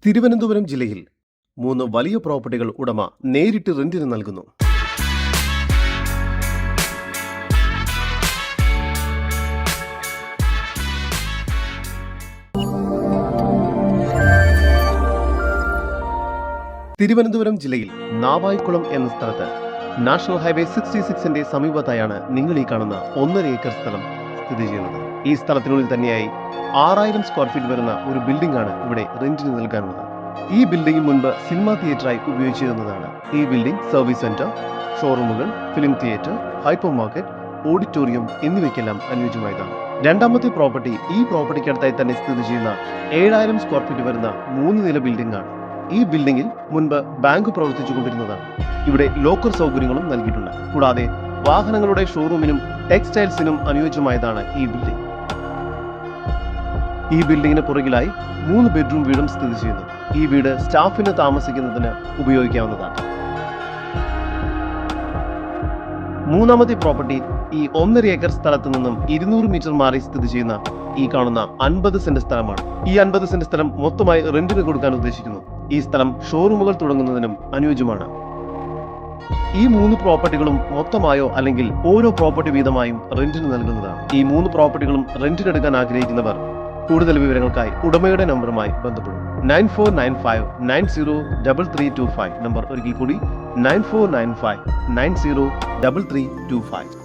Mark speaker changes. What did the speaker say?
Speaker 1: തിരുവനന്തപുരം ജില്ലയിൽ 3 വലിയ പ്രോപ്പർട്ടികൾ ഉടമ നേരിട്ട് റെന്റിന് നൽകുന്നു. തിരുവനന്തപുരം ജില്ലയിൽ നാവായിക്കുളം എന്ന സ്ഥലത്ത് നാഷണൽ ഹൈവേ 66ന്റെ സമീപത്തായാണ് നിങ്ങൾ ഈ കാണുന്ന 1.5 ഏക്കർ സ്ഥലം സ്ഥിതി ചെയ്യുന്നത്. ഈ സ്ഥലത്തിനുള്ളിൽ തന്നെയായി 6000 സ്ക്വയർ ഫീറ്റ് വരുന്ന ഒരു ബിൽഡിംഗ് ആണ് ഇവിടെ റെന്റിന് നൽകാനുള്ളത്. ഈ ബിൽഡിംഗ് മുൻപ് സിനിമാ തിയേറ്ററായി ഉപയോഗിച്ചിരുന്നതാണ്. ഈ ബിൽഡിംഗ് സർവീസ് സെന്റർ, ഷോറൂമുകൾ, film theatre, hyper market, auditorium എന്നിവയ്ക്കെല്ലാം അനുയോജ്യമായതാണ്. രണ്ടാമത്തെ പ്രോപ്പർട്ടി ഈ പ്രോപ്പർട്ടിക്കടുത്തായി തന്നെ സ്ഥിതി ചെയ്യുന്ന 7000 സ്ക്വയർ ഫീറ്റ് വരുന്ന 3 നില ബിൽഡിംഗ് ആണ്. ഈ ബിൽഡിംഗിൽ മുൻപ് ബാങ്ക് പ്രവർത്തിച്ചുകൊണ്ടിരുന്നതാണ്. ഇവിടെ ലോക്കർ സൗകര്യങ്ങളും നൽകിയിട്ടുണ്ട്. കൂടാതെ വാഹനങ്ങളുടെ ഷോറൂമിനും ടെക്സ്റ്റൈൽസിനും അനുയോജ്യമായതാണ് ഈ ബിൽഡിംഗ്. ഈ ബിൽഡിംഗിന് പുറകിലായി 3 ബെഡ്റൂം വീടും സ്ഥിതി ചെയ്യുന്നു. ഈ വീട് സ്റ്റാഫിന് താമസിക്കുന്നതിന് ഉപയോഗിക്കാവുന്നതാണ്. മൂന്നാമത്തെ പ്രോപ്പർട്ടി ഈ 1.5 ഏക്കർ സ്ഥലത്ത് നിന്നും 200 മീറ്റർ മാറി സ്ഥിതി ചെയ്യുന്ന ഈ കാണുന്ന 50 സെന്റ് സ്ഥലമാണ്. ഈ 50 സെന്റ് സ്ഥലം മൊത്തമായി റെന്റിന് കൊടുക്കാൻ ഉദ്ദേശിക്കുന്നു. ഈ സ്ഥലം ഷോറൂമുകൾ തുടങ്ങുന്നതിനും അനുയോജ്യമാണ്. ഈ 3 പ്രോപ്പർട്ടികളും മൊത്തമായോ അല്ലെങ്കിൽ ഓരോ പ്രോപ്പർട്ടി വീതമായും റെന്റിന് നൽകുന്നതാണ്. ഈ 3 പ്രോപ്പർട്ടികളും റെന്റിനെടുക്കാൻ ആഗ്രഹിക്കുന്നവർ കൂടുതൽ വിവരങ്ങൾക്കായി ഉടമയുടെ നമ്പറുമായി ബന്ധപ്പെടും. 9495903325 നമ്പർ ഒരിക്കൽ കൂടി 9495903325.